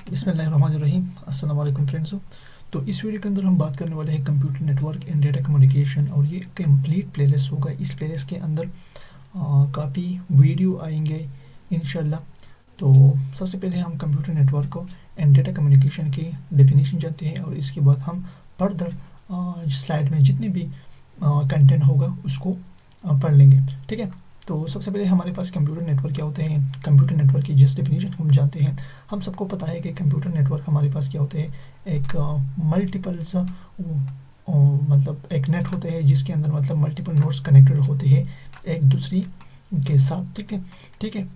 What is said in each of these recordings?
बिस्मिल्लाहिर्रहमानिर्रहीम। अस्सलाम वालेकुम फ्रेंड्सों। तो इस वीडियो के अंदर हम बात करने वाले हैं computer network and data communication, और ये कंप्लीट प्लेलिस्ट होगा। इस प्लेलिस्ट के अंदर काफ़ी वीडियो आएंगे इंशाल्लाह। तो सबसे पहले हम computer network and data communication की डेफिनेशन जानते हैं, और इसके बाद हम फर्दर स्लाइड में जितने भी कंटेंट होगा उसको पढ़ लेंगे। ठीक है। तो सबसे पहले हमारे पास कंप्यूटर नेटवर्क क्या होते हैं। कंप्यूटर नेटवर्क की जिस डेफिनेशन हम जानते हैं, हम सबको पता है कि कंप्यूटर नेटवर्क हमारे पास क्या होते हैं। एक मल्टीपल्स मतलब एक नेट होते हैं जिसके अंदर मतलब मल्टीपल नोड्स कनेक्टेड होते हैं एक दूसरी के साथ। ठीक है। ठीक है।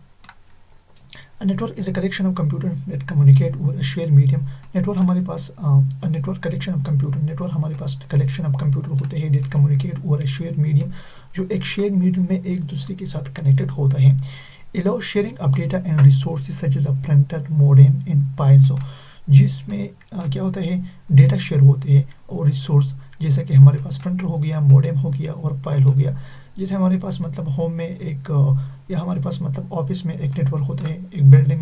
A network is a collection of computer that communicate over a shared medium. Network हमारे पास a network collection of computer, network हमारे पास collection of computer होते हैं that communicate over a shared medium, जो एक शेयर मीडियम में एक दूसरे के साथ कनेक्टेड होता है। allow sharing of data and resources such as a printer, modem and files, जिसमें क्या होता है, डेटा शेयर होते हैं और रिसोर्स, जैसे कि हमारे पास प्रिंटर हो गया, मॉडेम हो गया और फाइल हो गया। जैसे हमारे पास मतलब होम में एक या हमारे पास मतलब ऑफिस में एक नेटवर्क होता है, एक बिल्डिंग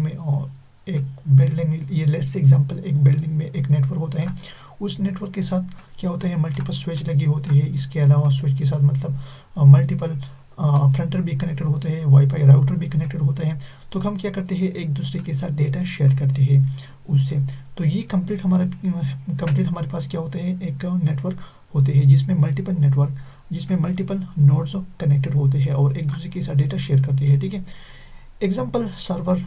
में ये लेट्स एग्जांपल एक बिल्डिंग में एक नेटवर्क होता है। उस नेटवर्क के साथ क्या होता है, मल्टीपल स्विच लगे होते हैं। इसके अलावा स्विच के साथ मतलब मल्टीपल प्रिंटर भी कनेक्टेड होते हैं, वाईफाई राउटर भी कनेक्टेड होता है। तो हम क्या करते हैं, एक दूसरे के साथ डेटा शेयर करते हैं उससे। तो ये कंप्लीट हमारे पास क्या होते हैं, एक नेटवर्क होते हैं जिसमें मल्टीपल नोड्स कनेक्टेड होते हैं और एक दूसरे के साथ डेटा शेयर करते हैं। ठीक है। एग्जांपल सर्वर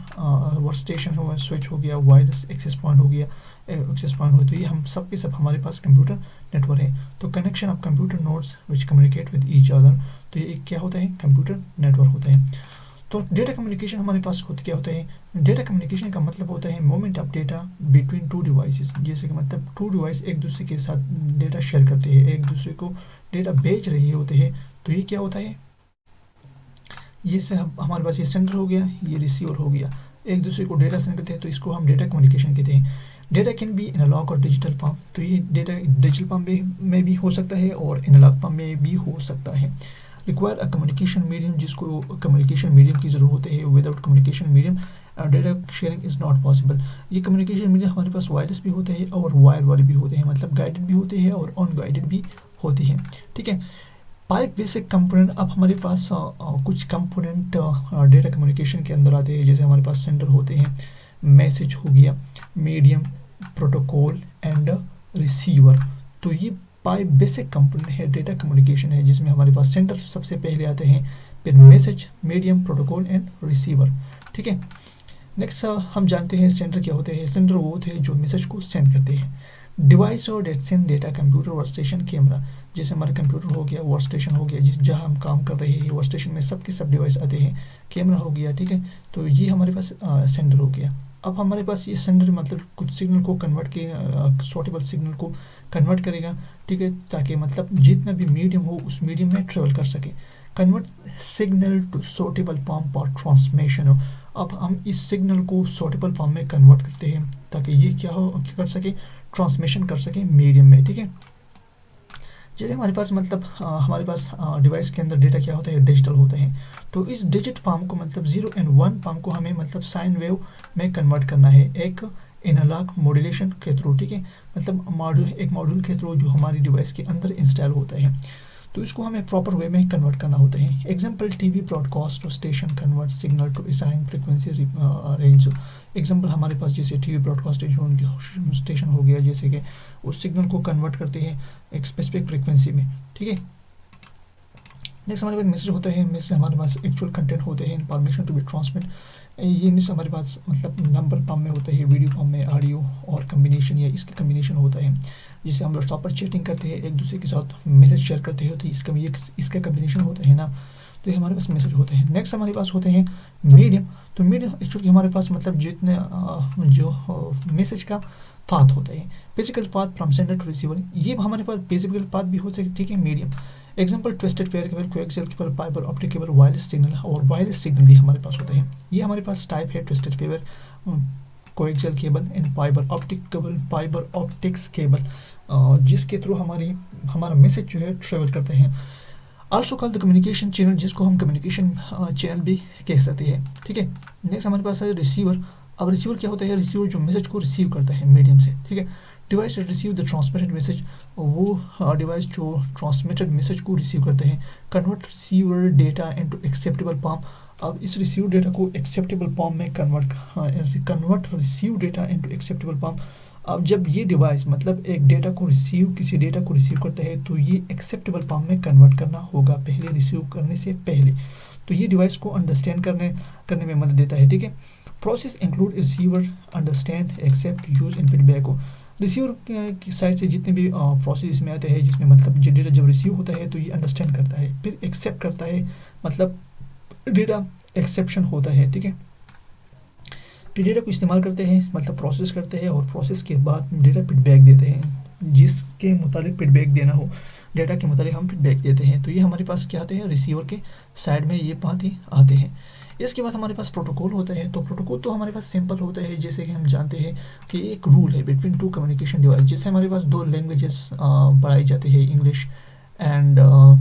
वर्क स्टेशन हो, स्विच हो गया, वायरलेस एक्सेस पॉइंट हो गया, तो ये हम सब के सब हमारे पास कंप्यूटर नेटवर्क है। तो connection of computer nodes which communicate with each other, तो ये क्या होता है, कंप्यूटर नेटवर्क होता है। तो डेटा कम्युनिकेशन हमारे पास क्या होता है, डेटा कम्युनिकेशन का मतलब होता है movement of data between two devices. जैसे कि मतलब टू डिवाइस एक दूसरे के साथ डेटा शेयर करते हैं, एक दूसरे को डेटा भेज रहे होते हैं। तो ये क्या होता है, ये से हमारे पास ये सेंडर हो गया, ये रिसीवर हो गया, एक दूसरे को डेटा सेंड करते हैं, तो इसको हम डेटा कम्युनिकेशन कहते हैं। डेटा कैन बी एनालॉग और डिजिटल फॉर्म, तो ये डेटा डिजिटल फॉर्म में भी हो सकता है और एनालॉग फॉर्म में भी हो सकता है। रिक्वायर अ कम्युनिकेशन मीडियम, जिसको कम्युनिकेशन मीडियम की ज़रूरत होती है। Without communication medium data sharing is not possible. ये कम्युनिकेशन मीडियम हमारे पास वायरलेस भी होते हैं और वायर वाले भी होते हैं, मतलब गाइडेड भी होते हैं और अनगाइडेड भी होते हैं। ठीक है। पाइप बेसिक कंपोनेंट, अब हमारे पास कुछ कंपोनेंट डेटा कम्युनिकेशन के अंदर आते हैं। जैसे हमारे पास सेंडर होते हैं, मैसेज हो गया, मीडियम, प्रोटोकॉल एंड रिसीवर। तो ये पाइप बेसिक कंपोनेंट है, डेटा कम्युनिकेशन है, जिसमें हमारे पास सेंडर सबसे पहले आते हैं, फिर message, medium, protocol and receiver. ठीक है। नेक्स्ट हम जानते हैं सेंडर क्या होते हैं। सेंडर वो होते हैं जो मैसेज को सेंड करते हैं। डिवाइस और date send data, computer, work station, camera. जैसे हमारा कंप्यूटर हो गया, वर्क स्टेशन हो गया, जिस जहाँ हम काम कर रहे हैं, वर्क स्टेशन में सब के सब डिवाइस आते हैं, कैमरा हो गया। ठीक है। तो ये हमारे पास सेंडर हो गया। अब हमारे पास ये सेंडर मतलब कुछ सिग्नल को कन्वर्ट के सूटेबल सिग्नल को कन्वर्ट करेगा। ठीक है। ताकि मतलब जितना भी मीडियम हो उस मीडियम में ट्रेवल कर सके। Convert signal to suitable form for transmission हो। अब हम इस सिग्नल को सूटेबल फॉर्म में कन्वर्ट करते हैं ताकि ये क्या कर सके, ट्रांसमिशन कर सके मीडियम में। ठीक है। जैसे हमारे पास मतलब हमारे पास डिवाइस के अंदर डेटा क्या होता है, डिजिटल होता है। तो इस डिजिट फॉर्म को मतलब 0 एंड 1 फॉर्म को हमें मतलब साइन वेव में कन्वर्ट करना है, एक एनालॉग मॉड्यूलेशन के थ्रू। ठीक है। मतलब एक मॉड्यूल के थ्रू जो हमारी डिवाइस के अंदर इंस्टॉल होता है, तो इसको हमें प्रॉपर वे में कन्वर्ट करना होता है। Example TV broadcast to station convert signal to assign frequency range. Example हमारे पास जैसे टीवी ब्रॉडकास्ट स्टेशन हो गया, जैसे कि उस सिग्नल को कन्वर्ट करते हैं एक स्पेसिफिक फ्रीक्वेंसी में। ठीक है। नेक्स्ट हमारे पास मैसेज होता है। मैसेज हमारे पास एक्चुअल कंटेंट होते हैं, इंफॉर्मेशन टू बी ट्रांसमिट। ये मैसेज हमारे पास मतलब नंबर फॉर्म में होता है, वीडियो फॉर्म में, ऑडियो और कम्बिनेशन या इसका कम्बिनेशन होता है। जिससे हम व्हाट्सएप पर चैटिंग करते हैं, एक दूसरे के साथ मैसेज शेयर करते हैं, तो इसका कम्बिनेशन होता है ना। तो ये हमारे पास मैसेज होते हैं। नेक्स्ट हमारे पास होते हैं मीडियम। तो मीडियम एक्चुअली हमारे पास मतलब जितने जो मैसेज का पाथ होता है, physical path from sender to receiver, ये हमारे पास फिजिकल पाथ भी हो सकते हैं। ठीक है। Medium example twisted pair cable, coaxial cable, fibre optic cable, wireless signal, और वायरलेस सिग्नल भी हमारे पास होते हैं। ये हमारे पास टाइप है twisted pair, coaxial cable and fibre optics cable, जिसके थ्रू हमारा मैसेज जो है ट्रेवल करते हैं। Also called the communication channel, जिसको हम कम्युनिकेशन चैनल भी कह सकते हैं। ठीक है। नेक्स्ट हमारे पास है रिसीवर। अब रिसीवर क्या होता है, रिसीवर जो मैसेज को रिसीव करता है मीडियम से, ठीक है। Device receive the transmitted message, वो डिवाइस जो ट्रांसमिटेड मैसेज को रिसीव करते हैं। Convert receiver data into acceptable form, अब इस रिसीव डेटा को एक्सेप्टेबल फॉर्म में convert receive data into acceptable form. अब जब ये डिवाइस मतलब एक डेटा को किसी डेटा को रिसीव करता है तो ये एक्सेप्टेबल फॉर्म में कन्वर्ट करना होगा पहले, रिसीव करने से पहले। तो ये डिवाइस को अंडरस्टैंड करने में मदद देता है, ठीक है। Process include receiver understand accept use in feedback को। रिसीवर की साइड से जितने भी प्रोसेस इसमें आते हैं, जिसमें मतलब जो डेटा जब रिसीव होता है तो ये अंडरस्टैंड करता है, फिर एक्सेप्ट करता है, मतलब डेटा एक्सेप्शन होता है, ठीक है। फिर डेटा को इस्तेमाल करते हैं, मतलब प्रोसेस करते हैं, और प्रोसेस के बाद डेटा फीडबैक देते हैं, जिसके मुताबिक फीडबैक देना हो डेटा के मुताबिक हम फीडबैक देते हैं। तो ये हमारे पास क्या आते हैं, रिसीवर के साइड में ये बातें आते हैं। इसके बाद हमारे पास प्रोटोकॉल होता है। तो प्रोटोकॉल तो हमारे पास सिंपल होता है, जैसे कि हम जानते हैं कि एक रूल है बिटवीन टू कम्युनिकेशन डिवाइस, जैसे हमारे पास दो लैंग्वेजेस पढ़ाई जाती है, इंग्लिश एंड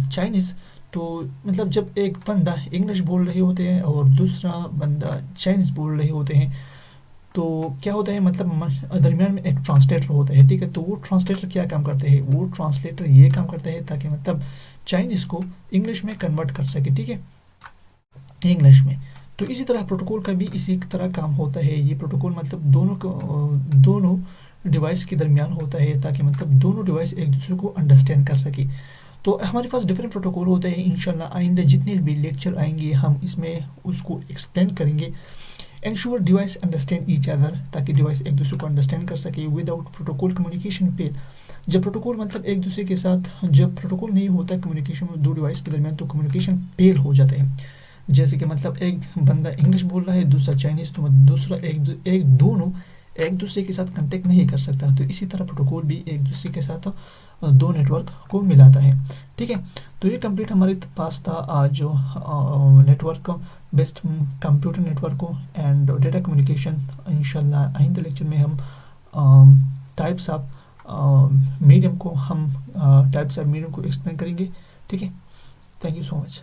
चाइनीज़। तो मतलब जब एक बंदा इंग्लिश बोल रहे होते हैं और दूसरा बंदा चाइनीज़ बोल रहे होते हैं, तो क्या होता है, मतलब दरमियान में एक ट्रांसलेटर होता है, ठीक है। तो वो ट्रांसलेटर क्या काम करते हैं, वो ट्रांसलेटर ये काम करता है ताकि मतलब चाइनीज़ को इंग्लिश में कन्वर्ट कर सके, ठीक है, इंग्लिश में। तो इसी तरह प्रोटोकॉल का भी इसी तरह काम होता है। ये प्रोटोकॉल मतलब दोनों डिवाइस के दरमियान होता है, ताकि मतलब दोनों डिवाइस एक दूसरे को अंडरस्टैंड कर सके। तो हमारे पास डिफरेंट प्रोटोकॉल होते हैं। इंशाल्लाह आइंदा जितने भी लेक्चर आएंगे हम इसमें उसको एक्सप्लेन करेंगे। Ensure device understand each other, ताकि डिवाइस एक दूसरे को अंडरस्टैंड कर सके। विदाउट प्रोटोकॉल कम्युनिकेशन फेल, जब प्रोटोकॉल मतलब एक दूसरे के साथ जब प्रोटोकॉल नहीं होता कम्युनिकेशन में दो डिवाइस के दरमियान, तो कम्युनिकेशन फेल हो जाता है। जैसे कि मतलब एक बंदा इंग्लिश बोल रहा है, दूसरा चाइनीज़, तो दूसरा दोनों एक दूसरे के साथ कांटेक्ट नहीं कर सकता। तो इसी तरह प्रोटोकॉल भी एक दूसरे के साथ दो नेटवर्क को मिलाता है, ठीक है। तो ये कंप्लीट हमारे पास था आज जो नेटवर्क बेस्ड कंप्यूटर नेटवर्क को एंड डेटा कम्युनिकेशन। इंशाल्लाह आइंदा लेक्चर में हम टाइप्स ऑफ मीडियम को एक्सप्लेन करेंगे, ठीक है। Thank you so much.